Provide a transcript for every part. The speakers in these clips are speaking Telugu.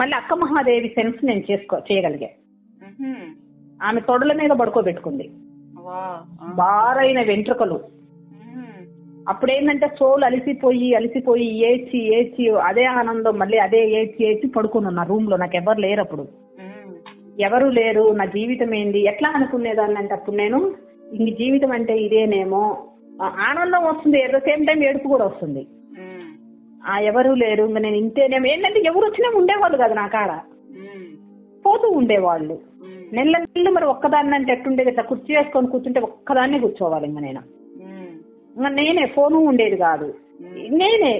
మళ్ళీ అక్క మహాదేవి సెన్స్ నేను చేయగలిగా. ఆమె తొడల మీద పడుకోబెట్టుకుంది, బారైన వెంట్రుకలు. అప్పుడేంటంటే సోలు అలిసిపోయి ఏడ్చి అదే ఆనందం, మళ్ళీ అదే ఏడ్చి పడుకుని ఉన్నా రూమ్ లో. నాకు ఎవరు లేరు అప్పుడు, ఎవరు లేరు. నా జీవితం ఏంది ఎట్లా అనుకునేదాన్ని అంటే అప్పుడు నేను, ఇంక జీవితం అంటే ఇదేనేమో. ఆనందం వస్తుంది, ఎట్ ద సేమ్ టైం ఏడుపు కూడా వస్తుంది. ఎవరు లేరు, ఇంకా నేను ఇంతేనేమో. ఏంటంటే ఎవరు వచ్చినా ఉండేవాళ్ళు కదా నా కాడ, పోతూ ఉండేవాళ్ళు. నెల్లు మరి ఒక్కదాన్ని అంటే ఎట్టుండేది, ఇట్లా కుర్చీ వేసుకొని కూర్చుంటే ఒక్కదాన్నే కూర్చోవాలి. ఇంకా నేనే, ఫోను ఉండేది కాదు. నేనే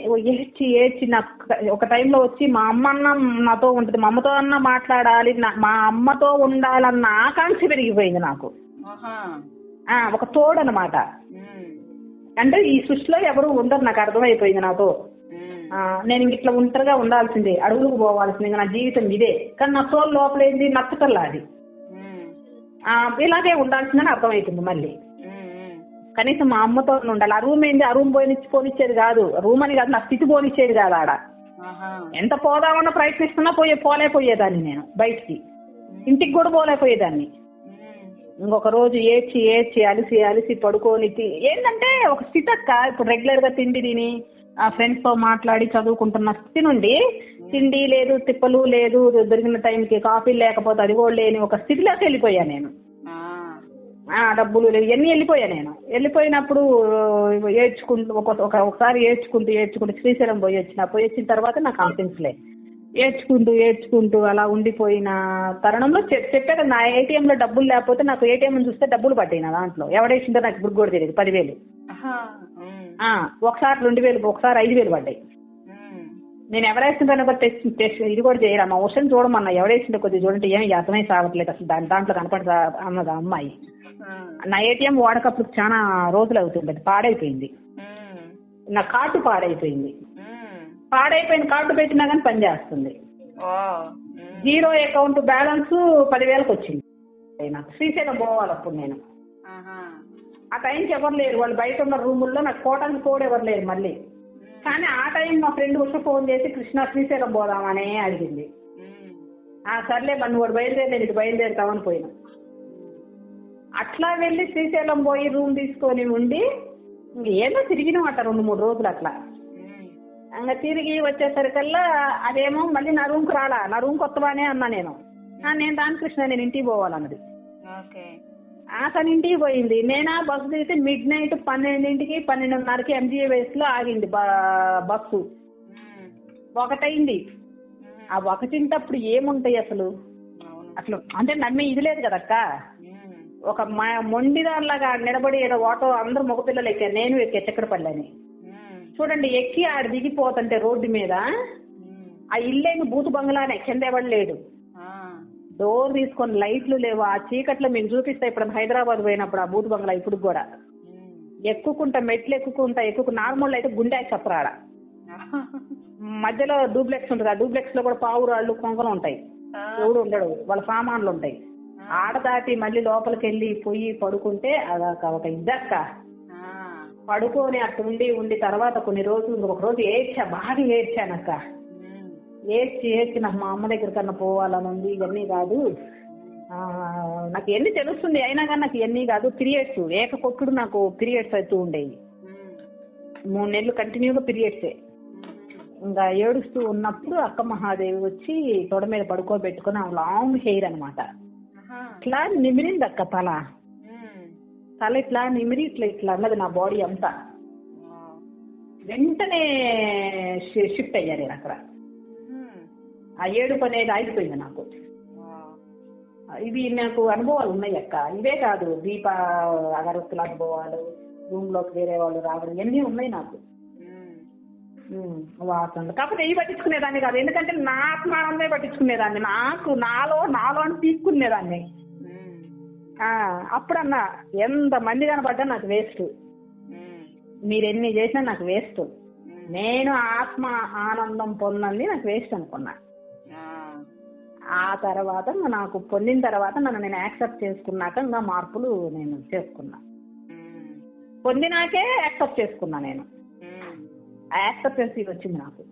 ఏడ్చి నాకు ఒక టైంలో వచ్చి మా అమ్మ అన్న నాతో ఉంటుంది, మా అమ్మతో అన్న మాట్లాడాలి, మా అమ్మతో ఉండాలన్న ఆకాంక్ష పెరిగిపోయింది నాకు. ఒక తోడు అనమాట. అంటే ఈ సృష్టిలో ఎవరు ఉండరు, నాకు అర్థమైపోయింది నాతో. నేను ఇట్లా ఒంటరిగా ఉండాల్సిందే, అడుగులకు పోవాల్సిందే, నా జీవితం ఇదే. కానీ నా సోల్ లోపలేంది నచ్చటల్లా, అది ఇలాగే ఉండాల్సిందని అర్థమవుతుంది. మళ్ళీ కనీసం మా అమ్మతో ఉండాలి. ఆ రూమ్ ఏంది, ఆ రూమ్ పోనిచ్చేది కాదు, రూమ్ అని కాదు, నా స్థితి పోనిచ్చేది కాదు. ఆడ ఎంత పోదామన్నా ప్రయత్నిస్తున్నా పోలేకపోయేదాన్ని నేను బయటికి, ఇంటికి కూడా పోలేకపోయేదాన్ని. ఇంకొక రోజు ఏడ్చి అలిసి పడుకొని, ఏంటంటే ఒక స్థితి అక్క. ఇప్పుడు రెగ్యులర్ గా తిండి తిని ఫ్రెండ్స్ తో మాట్లాడి చదువుకుంటున్న స్థితి నుండి తిండి లేదు, తిప్పలు లేదు, దొరికిన టైంకి కాఫీ లేకపోతే అది కూడా లేని ఒక స్థితిలోకి వెళ్ళిపోయా నేను. డబ్బులు లేవు, ఇవన్నీ వెళ్ళిపోయినప్పుడు ఏడ్చుకుంటూ ఒకసారి ఏడ్చుకుంటూ శ్రీశైలం పోయి వచ్చిన తర్వాత నాకు అనిపించలే. ఏడ్చుకుంటూ అలా ఉండిపోయిన తరుణంలో చెప్పాక నా ఏటీఎంలో డబ్బులు లేకపోతే, నాకు ఏటీఎం చూస్తే డబ్బులు పడ్డాయి నా దాంట్లో. ఎవడేసిందో నాకు ఇప్పుడు కూడా తెలియదు. 10,000, ఒకసారి 2,000, ఒకసారి 5,000 పడ్డాయి. నేను ఎవరేసిందో టెస్ట్ ఇది కూడా చేయరా, మా వర్షం చూడమన్నా, ఎవడేసిందో కొద్దిగా చూడంటే ఏమి అర్థమై సాగట్లేదు అసలు, దాంట్లో కనపడతా అన్నది అమ్మాయి. నా ఏటీఎం వాడకప్పుడు చాలా రోజులు అవుతుంది, అది పాడైపోయింది. నా కార్డు పాడైపోయిన కార్డు పెట్టినా కానీ పని చేస్తుంది. 0 అకౌంట్ బ్యాలెన్స్ 10,000కి వచ్చింది నాకు. శ్రీశైలం పోవాలి అప్పుడు నేను. ఆ టైంకి ఎవరు లేరు, వాళ్ళు బయట ఉన్న రూముల్లో నాకు కోటానికి కూడా ఎవరు లేరు మళ్ళీ. కానీ ఆ టైం మా ఫ్రెండ్ ఉష ఫోన్ చేసి కృష్ణ శ్రీశైలం పోదామనే అడిగింది. సర్లే మన వాడు బయలుదేరలేదు, ఇటు బయలుదేరుతామని పోయినా. అట్లా వెళ్ళి శ్రీశైలం పోయి రూమ్ తీసుకొని ఉండి ఏదో తిరిగినమాట 2-3 రోజులు అట్లా. ఇంకా తిరిగి వచ్చేసరికల్లా అదేమో మళ్ళీ నా రూమ్కి రాలా. నా రూమ్ కొత్తవానే అన్నా నేను రామకృష్ణ నేను ఇంటికి పోవాలన్నది. తన ఇంటికి పోయింది. నేనా బస్సు దిగితే మిడ్ నైట్ 12కి 12:30కి MGA లో ఆగింది బస్సు. 1 అయింది. ఆ 1 ఏముంటాయి అసలు అంటే నమ్మే ఇది లేదు కదక్క. ఒక మొండిదారులాగా నిలబడి ఏదో ఆటో, అందరూ మగపిల్లలు ఎక్కారు, నేను ఎక్కా చక్రపల్లని. చూడండి, ఎక్కి ఆడ దిగిపోతుంటే రోడ్డు మీద ఆ ఇల్లేని బూతు బంగ్లానే, కింద ఎవడు లేడు. డోర్ తీసుకొని లైట్లు లేవు. ఆ చీకట్లో మీకు చూపిస్తా ఇప్పుడు హైదరాబాద్ పోయినప్పుడు ఆ బూత్ బంగ్లా. ఇప్పుడు కూడా మెట్లు ఎక్కుకుంటా నార్మల్ అయితే గుండె చెప్పరాడ. మధ్యలో డూప్లెక్స్ ఉంటుంది. ఆ డూప్లెక్స్ లో కూడా పావురాళ్ళు కొంగలు ఉంటాయి, ఎవడు ఉండడు, వాళ్ళ సామాన్లు ఉంటాయి. ఆడ దాటి మళ్ళీ లోపలికి వెళ్ళి పోయి పడుకుంటే అదొక ఇద్దక్క. పడుకొని అట్టు ఉండి తర్వాత కొన్ని రోజులు, ఒక రోజు బాగా ఏడ్చానక్క. ఏడ్చి నాకు మా అమ్మ దగ్గర కన్నా పోవాలని ఉంది. ఇవన్నీ కాదు, నాకు ఎన్ని తెలుస్తుంది, అయినా కానీ నాకు ఇవన్నీ కాదు. పీరియడ్స్ కొట్టుడు, నాకు పీరియడ్స్ అవుతూ ఉండేవి. 3 నెలలు కంటిన్యూగా పీరియడ్సే. ఇంకా ఏడుస్తూ ఉన్నప్పుడు అక్క మహాదేవి వచ్చి తొడ మీద పడుకోబెట్టుకుని, ఆ లాంగ్ హెయిర్ అనమాట, ఇట్లా నిమిరింది అక్క. తల ఇట్లా నిమిరి ఇట్లా అన్నది నా బాడీ అంతా. వెంటనే షిఫ్ట్ అయ్యా నేను అక్కడ. ఆ ఏడుపు అనేది ఆగిపోయింది నాకు. ఇవి నాకు అనుభవాలు ఉన్నాయి అక్క. ఇవే కాదు, దీప అగరత్తుల అనుభవాలు, రూమ్ లోకి వేరే వాళ్ళు రావడం, ఇవన్నీ ఉన్నాయి నాకు. వాసనలు కాకపోతే ఇవి పట్టించుకునేదాన్ని కాదు, ఎందుకంటే నా ఆత్మానందే పట్టించుకునేదాన్ని. నాలో అని తీసుకునేదాన్ని. అప్పుడన్నా ఎంత మంది కనపడ్డా నాకు వేస్ట్, మీరు ఎన్ని చేసినా నాకు వేస్ట్. నేను ఆత్మ ఆనందం పొందండి నాకు వేస్ట్ అనుకున్నా. ఆ తర్వాత నాకు పొందిన తర్వాత నన్ను నేను యాక్సెప్ట్ చేసుకున్నాక ఇంకా మార్పులు నేను చేసుకున్నా. పొందినాకే యాక్సెప్ట్ చేసుకున్నా నేను. యాక్సెప్టెన్సీ వచ్చింది నాకు.